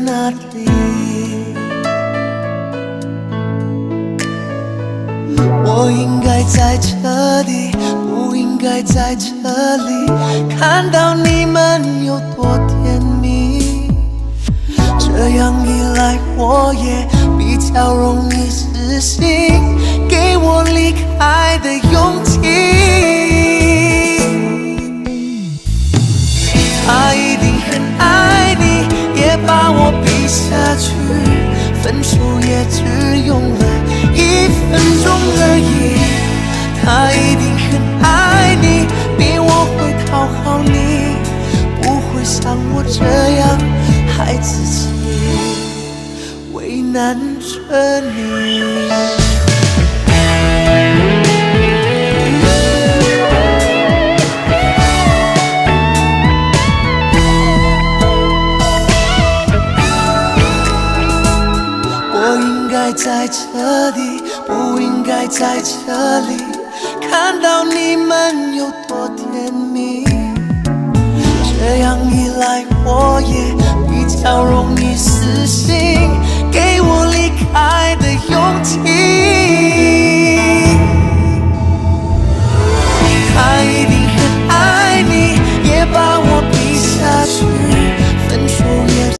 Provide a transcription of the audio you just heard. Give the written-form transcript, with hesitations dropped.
哪里？我应该在这里，不应该在这里，看到你们有多甜蜜。这样一来，我也比较容易死心，给我离开的勇气。他一定很爱你，也把我逼下去，分手也只用了1分钟而已。他一定很爱你，比我会讨好你，不会像我这样害自己，为难着你。我应该在这里，不应该在这里，看到你们有多甜蜜。这样一来，我也